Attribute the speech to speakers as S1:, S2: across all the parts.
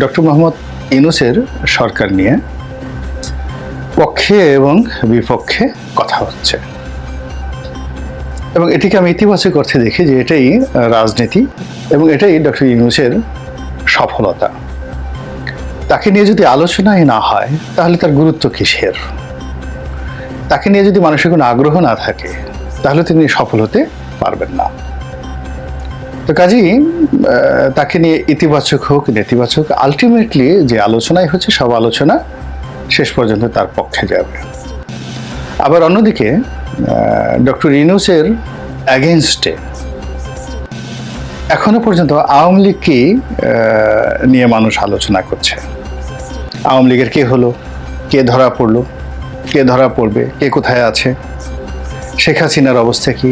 S1: Doctor Mohammad ইউনূসের সরকার নিয়ে পক্ষে এবং বিপক্ষে কথা হচ্ছে, এবং এটিকে আমি ইতিবাচক অর্থে দেখি যে এটাই রাজনীতি এবং এটাই ডক্টর ইউনূসের সফলতা। তাকে নিয়ে যদি আলোচনাই না হয় তাহলে তার গুরুত্ব কিসের? তাকে নিয়ে যদি মানুষের কোনো আগ্রহ না থাকে তাহলে তিনি সফল হতে পারবেন না। তো কাজেই তাকে নিয়ে ইতিবাচক হোক নেতিবাচক, আলটিমেটলি যে আলোচনাই হচ্ছে সব আলোচনা শেষ পর্যন্ত তার পক্ষে যাবে। আবার অন্যদিকে ডক্টর ইউনূসের অ্যাগেনস্টে এখনো পর্যন্ত আওয়ামী লীগকে নিয়ে মানুষ আলোচনা করছে। আওয়ামী লীগের কে হলো, কে ধরা পড়লো, কে ধরা পড়বে, কে কোথায় আছে, শেখ হাসিনার অবস্থা কি,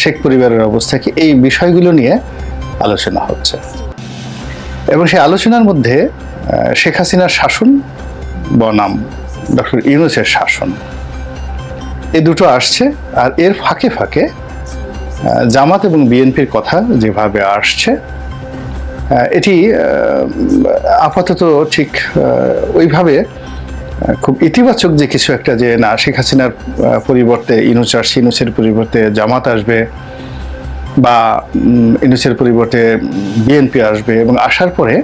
S1: শেখ পরিবারের অবস্থা কি, এই বিষয়গুলো নিয়ে আলোচনা হচ্ছে। এবং সেই আলোচনার মধ্যে শেখ হাসিনার শাসন বনাম ডক্টর ইউনূসের শাসন, এই দুটো আসছে। আর এর ফাঁকে ফাঁকে জামাত এবং বিএনপির কথা যেভাবে আসছে, এটি আপাতত ঠিক ওইভাবে খুব ইতিবাচক যে কিছু একটা, যে না শেখ হাসিনার পরিবর্তে ইউনূস আসছে, ইউনূসের পরিবর্তে জামাত আসবে, বা ইউনূসের পরিবর্তে বিএনপি আসবে, এবং আসার পরে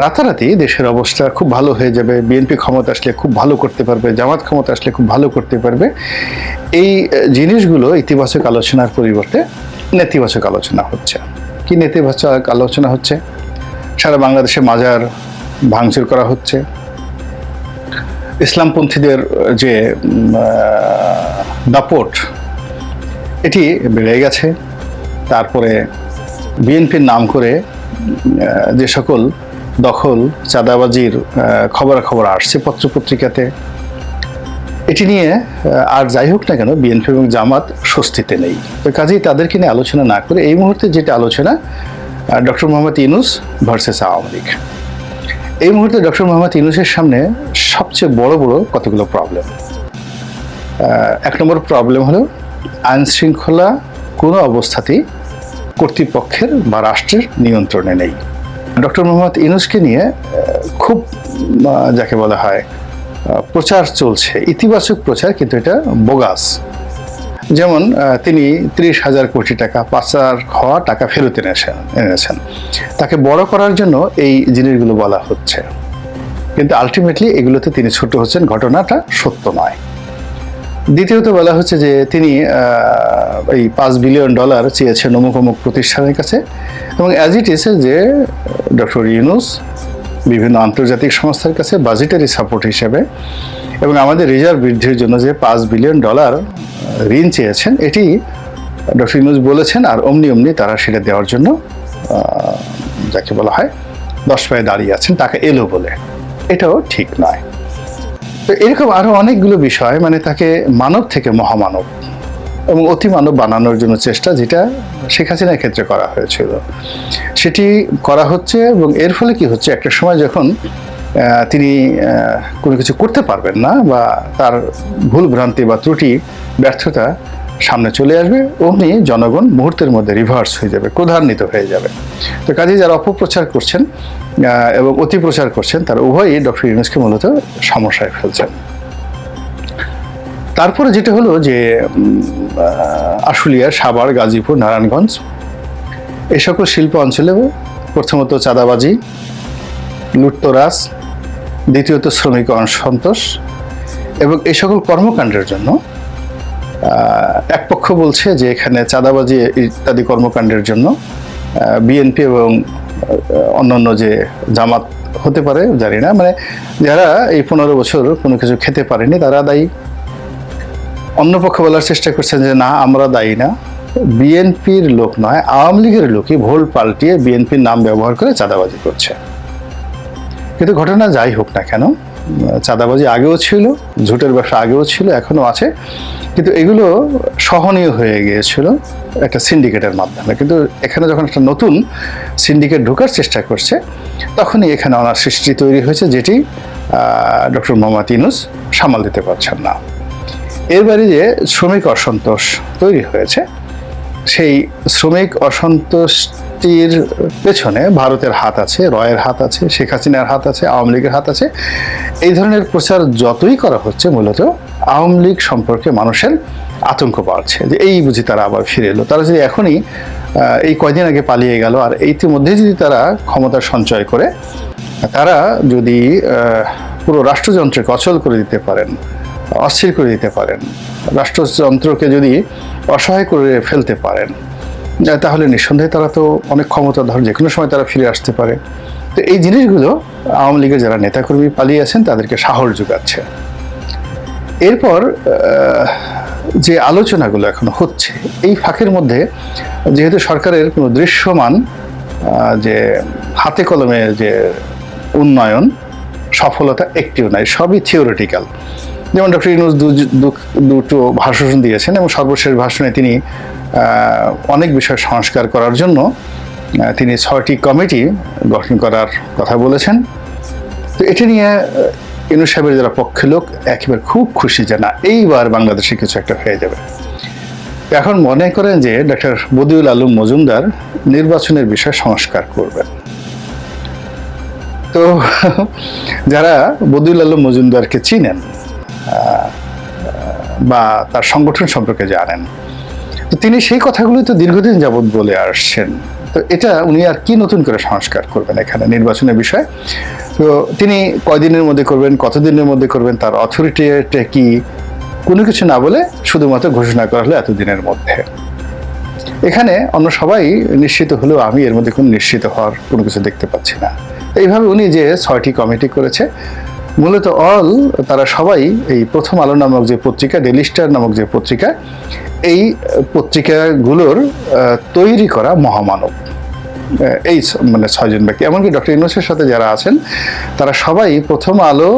S1: রাতারাতি দেশের অবস্থা খুব ভালো হয়ে যাবে, বিএনপি ক্ষমতা আসলে খুব ভালো করতে পারবে, জামাত ক্ষমতা আসলে খুব ভালো করতে পারবে, এই জিনিসগুলো ইতিবাচক আলোচনার পরিবর্তে নেতিবাচক আলোচনা হচ্ছে। কি নেতিবাচক আলোচনা হচ্ছে? সারা বাংলাদেশে মাজার ভাঙচুর করা হচ্ছে, ইসলামপন্থীদের যে দাপট এটি বেড়ে গেছে। তারপরে বিএনপির নাম করে যে সকল দখল চাঁদাবাজির খবরাখবর আসছে পত্রপত্রিকাতে, এটি নিয়ে আর যাই হোক না কেন বিএনপি এবং জামাত স্বস্তিতে নেই। তো কাজেই তাদেরকে নিয়ে আলোচনা না করে এই মুহূর্তে যেটা আলোচনা, ডক্টর মোহাম্মদ ইউনূস ভার্সেস আওয়ামী লীগ। এই মুহূর্তে ডক্টর মোহাম্মদ ইউনূসের সামনে সবচেয়ে বড় বড় কতগুলো প্রবলেম। এক নম্বর প্রবলেম হলো আইন শৃঙ্খলা কোনো অবস্থাতেই কর্তৃপক্ষের বা রাষ্ট্রের নিয়ন্ত্রণে নেই। ডক্টর মোহাম্মদ ইউনূসকে নিয়ে খুব যাকে বলা হয় প্রচার চলছে, ইতিবাচক প্রচার, কিন্তু এটা বোগাস। যেমন তিনি 30,000 কোটি টাকা পাচার হওয়া টাকা ফেরত এনেছেন, তাকে বড় করার জন্য এই জিনিসগুলো বলা হচ্ছে, কিন্তু আলটিমেটলি এগুলোতে তিনি ছোট হচ্ছেন, ঘটনাটা সত্য নয়। দ্বিতীয়ত বলা হচ্ছে যে তিনি এই $5 বিলিয়ন চেয়েছেন অমুক অমুক প্রতিষ্ঠানের কাছে, এবং অ্যাজ ইট ইজ যে ডক্টর ইউনূস বিভিন্ন আন্তর্জাতিক সংস্থার কাছে বাজেটারি সাপোর্ট হিসেবে এবং আমাদের রিজার্ভ বৃদ্ধির জন্য যে $5 বিলিয়ন ঋণ চেয়েছেন, এটি ডক্টর ইউনূস বলেছেন, আর অমনি তারা সেটা দেওয়ার জন্য যাকে বলা হয় 10 পায়ে দাঁড়িয়ে আছেন, টাকা এলো বলে। এটাও ঠিক নয়। তো এরকম আরো অনেকগুলো বিষয়, মানে তাকে মানব থেকে মহামানব এবং অতি মানব বানানোর জন্য চেষ্টা, যেটা শেখ হাসিনার ক্ষেত্রে করা হয়েছিল, সেটি করা হচ্ছে। এবং এর ফলে কি হচ্ছে, একটা সময় যখন তিনি কোনো কিছু করতে পারবেন না বা তার ভুল ভ্রান্তি বা ত্রুটি ব্যর্থতা সামনে চলে আসবে, অমনি জনগণ মুহূর্তের মধ্যে রিভার্স হয়ে যাবে, ক্রোধান্বিত হয়ে যাবে। তো কাজেই যারা অপপ্রচার করছেন এবং অতিপ্রচার করছেন, তারা উভয়ই ডক্টর ইউনূসকে মূলত সমস্যায় ফেলছেন। তারপরে যেটা হলো যে আশুলিয়া, সাভার, গাজীপুর, নারায়ণগঞ্জ এই সকল শিল্প অঞ্চলে প্রথমত চাঁদাবাজি, লুটতরাজ, দ্বিতীয়ত শ্রমিক অসন্তোষ, এবং এই সকল কর্মকাণ্ডের জন্য এক পক্ষ বলছে যে এখানে চাঁদাবাজি ইত্যাদি কর্মকাণ্ডের জন্য বিএনপি এবং অন্যান্য যে জামাত হতে পারে জানি না, মানে যারা এই 15 বছর কোনো কিছু খেতে পারেনি তারা দায়ী। অন্য পক্ষ বলার চেষ্টা করছেন যে না, আমরা দায়ী না, বিএনপির লোক নয় আওয়ামী লীগের লোকই ভোল পাল্টিয়ে বিএনপির নাম ব্যবহার করে চাঁদাবাজি করছে। কিন্তু ঘটনা যাই হোক না কেন, চাঁদাবাজি আগেও ছিল, ঝুটের ব্যবসা আগেও ছিল, এখনো আছে, কিন্তু এগুলো সহনীয় হয়ে গিয়েছিল একটা সিন্ডিকেটের মাধ্যমে। কিন্তু এখানে যখন একটা নতুন সিন্ডিকেট ঢোকার চেষ্টা করছে, তখনই এখানে অনার সৃষ্টি তৈরি হয়েছে, যেটি ডক্টর মোহাম্মদ ইউনূস সামাল দিতে পারছেন না। এর বাইরে যে শ্রমিক অসন্তোষ তৈরি হয়েছে, সেই শ্রমিক অসন্তুষ্টির পেছনে ভারতের হাত আছে, রয়ের হাত আছে, শেখ হাসিনার হাত আছে, আওয়ামী লীগের হাত আছে। এই ধরনের প্রচার যতই করা হচ্ছে, মূলত আওয়ামী লীগ সম্পর্কে মানুষের আতঙ্ক বাড়ছে যে এই বুঝি তারা আবার ফিরে এলো। তারা যদি এখনই এই কয়দিন আগে পালিয়ে গেল, আর ইতিমধ্যে যদি তারা ক্ষমতা সঞ্চয় করে তারা যদি পুরো রাষ্ট্রযন্ত্রকে অচল করে দিতে পারেন, অস্থির করে দিতে পারেন, রাষ্ট্রযন্ত্রকে যদি অসহায় করে ফেলতে পারেন, তাহলে নিঃসন্দেহে তারা তো অনেক ক্ষমতাধর, যে কোনো সময় তারা ফিরে আসতে পারে। তো এই জিনিসগুলো আওয়ামী লীগের যারা নেতাকর্মী পালিয়ে আছেন তাদেরকে সাহস যোগাচ্ছে। এরপর যে আলোচনাগুলো এখন হচ্ছে, এই ফাঁকের মধ্যে যেহেতু সরকারের কোনো দৃশ্যমান যে হাতে কলমে যে উন্নয়ন সফলতা একটিও নাই, সবই থিওরিটিক্যাল। যেমন ডক্টর ইউনূস দুটো ভাষণ দিয়েছেন এবং সর্বশেষ ভাষণে তিনি অনেক বিষয় সংস্কার করার জন্য তিনি 6টি কমিটি গঠন করার কথা বলেছেন। তো এটি নিয়ে ইউনূস সাহেবের যারা পক্ষের লোক একেবারে খুব খুশি যে না, এইবার বাংলাদেশে কিছু একটা হয়ে যাবে। এখন মনে করেন যে ডক্টর বদিউল আলম মজুমদার নির্বাচনের বিষয়ে সংস্কার করবেন। তো যারা বদিউল আলম মজুমদারকে চিনেন বা তার সংগঠন সম্পর্কে জানেন, তো তিনি সেই কথাগুলোই তো দীর্ঘদিন যাবৎ বলে আসছেন। তো এটা উনি আর কি নতুন করে সংস্কার করবেন এখানে নির্বাচনের বিষয়? তো তিনি কয়দিনের মধ্যে করবেন, কতদিনের মধ্যে করবেন, তার অথরিটিটা কি, কোনো কিছু না বলে শুধুমাত্র ঘোষণা করা হলো এতদিনের মধ্যে। এখানে অন্য সবাই নিশ্চিত হলেও আমি এর মধ্যে কোনো নিশ্চিত হওয়ার কোনো কিছু দেখতে পাচ্ছি না। এইভাবে উনি যে 6টি কমিটি করেছে, মূলত তারা সবাই এই প্রথম আলো নামক যে পত্রিকা, ডেইলি স্টার নামক যে পত্রিকা, এই পত্রিকাগুলোর তৈরি করা মহামানব। এই মানে 6জন ব্যক্তি, এমনকি ডক্টর ইউনূসের সাথে যারা আছেন তারা সবাই প্রথম আলো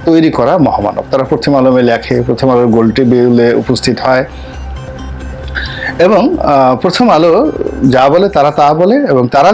S1: তৈরি করা মহামানব। তারা প্রথম আলোমে লেখে, প্রথম আলোর গোল টেবিলে উপস্থিত হয় এবং প্রথম আলো যা বলে তারা তা বলে, এবং তারা